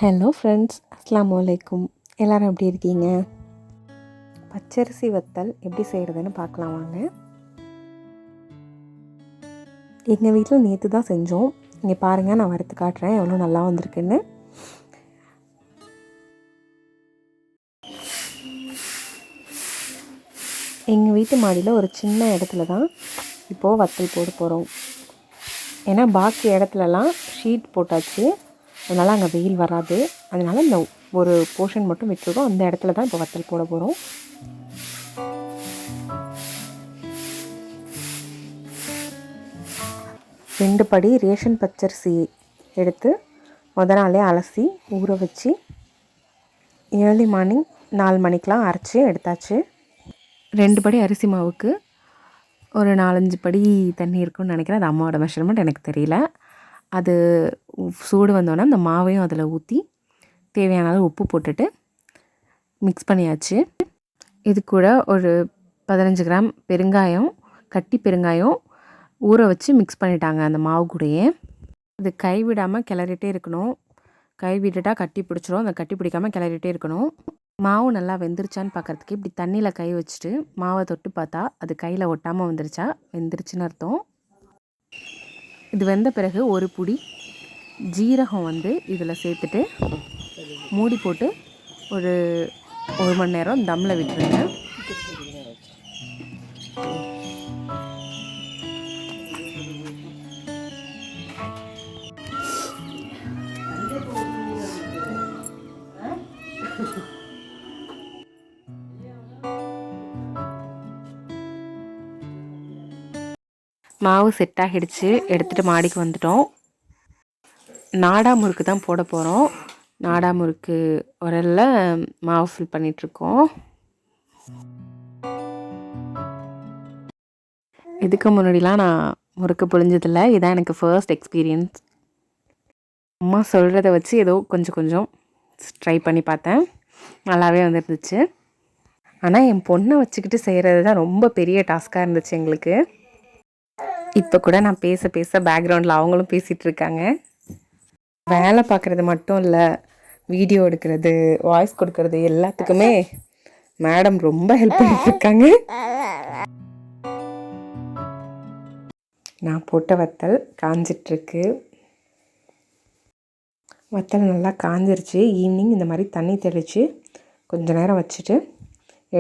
Hello friends, அஸ்ஸலாமு அலைக்கும். எல்லோரும் எப்படி இருக்கீங்க? பச்சரிசி வத்தல் எப்படி செய்கிறதுன்னு பார்க்கலாம் வாங்க. எங்கள் வீட்டில் நேற்று தான் செஞ்சோம். இங்கே பாருங்கள், நான் வறுத்து காட்டுறேன் எவ்வளோ நல்லா வந்திருக்குன்னு. எங்கள் வீட்டு மாடியில் ஒரு சின்ன இடத்துல தான் இப்போது வத்தல் போட போகிறோம். ஏன்னா பாக்கி இடத்துலலாம் ஷீட் போட்டாச்சு, அதனால் அங்கே வெயில் வராது. அதனால் இந்த ஒரு போர்ஷன் மட்டும் விட்டுருக்கோம். அந்த இடத்துல தான் இப்போ வத்தல் போட போகிறோம். ரெண்டு படி ரேஷன் பச்சரிசி எடுத்து நாளே அலசி ஊற வச்சு ஏர்லி மார்னிங் 4 மணிக்கெலாம் அரைச்சி எடுத்தாச்சு. 2 படி அரிசி மாவுக்கு ஒரு 4-5 படி தண்ணி இருக்குன்னு நினைக்கிறேன். அது அம்மாவோட மெஷர்மெண்ட், எனக்கு தெரியல. அது சூடு வந்தோடனே அந்த மாவையும் அதில் ஊற்றி தேவையான அளவு உப்பு போட்டுட்டு மிக்ஸ் பண்ணியாச்சு. இது கூட ஒரு 15 கிராம் பெருங்காயம், கட்டி பெருங்காயம் ஊற வச்சு மிக்ஸ் பண்ணிட்டாங்க அந்த மாவு கூடயே. இது கைவிடாமல் கிளறிட்டே இருக்கணும். கை விட்டுட்டால் கட்டி பிடிச்சிரும். அந்த கட்டி பிடிக்காமல் கிளறிட்டே இருக்கணும். மாவு நல்லா வெந்துருச்சான்னு பார்க்குறதுக்கு இப்படி தண்ணியில் கை வச்சுட்டு மாவை தொட்டு பார்த்தா அது கையில் ஒட்டாமல் வந்துருச்சா வெந்துருச்சுன்னு அர்த்தம். இது வெந்த பிறகு ஒரு புடி ஜீரகம் இதில் சேர்த்துட்டு மூடி போட்டு ஒரு 1 மணி நேரம் தம்மில் விட்டுருங்க. மாவு செட் ஆகிடுச்சு. எடுத்துகிட்டு மாடிக்கு வந்துட்டோம். நாடா முறுக்கு தான் போட போகிறோம். நாடா முறுக்கு உரல்ல மாவு ஃபில் பண்ணிகிட்ருக்கோம். இதுக்கு முன்னாடிலாம் நான் முறுக்கு புழிஞ்சதில்லை. இதுதான் எனக்கு ஃபர்ஸ்ட் எக்ஸ்பீரியன்ஸ். அம்மா சொல்கிறத வச்சு ஏதோ கொஞ்சம் ட்ரை பண்ணி பார்த்தேன். நல்லாவே வந்துருந்துச்சு. ஆனால் என் பொண்ணை வச்சுக்கிட்டு செய்கிறது தான் ரொம்ப பெரிய டாஸ்க்காக இருந்துச்சு எங்களுக்கு. இப்போ கூட நான் பேச பேக்ரவுண்டில் அவங்களும் பேசிகிட்ருக்காங்க. வேலை பார்க்குறது மட்டும் இல்லை, வீடியோ எடுக்கிறது, வாய்ஸ் கொடுக்கறது எல்லாத்துக்குமே மேடம் ரொம்ப ஹெல்ப் பண்ணிட்டுருக்காங்க. நான் போட்ட வத்தல் காஞ்சிட்ருக்கு. வத்தல் நல்லா காஞ்சிருச்சு. ஈவினிங் இந்த மாதிரி தண்ணி தெளித்து கொஞ்சம் நேரம் வச்சுட்டு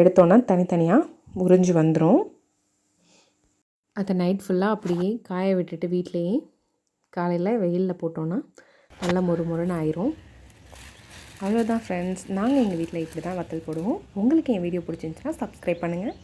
எடுத்தோன்னா தனித்தனியாக உறிஞ்சி வந்துடும். அதை நைட் ஃபுல்லாக அப்படியே காய விட்டுட்டு வீட்டிலையே காலையில் வெயிலில் போட்டோன்னா நல்லா மொறுன்னு ஆயிரும். அவ்வளோதான் ஃப்ரெண்ட்ஸ், நாங்கள் எங்கள் வீட்டில் இப்படி தான் வத்தல் போடுவோம். உங்களுக்கு என் வீடியோ பிடிச்சிருந்துச்சுன்னா சப்ஸ்கிரைப் பண்ணுங்கள்.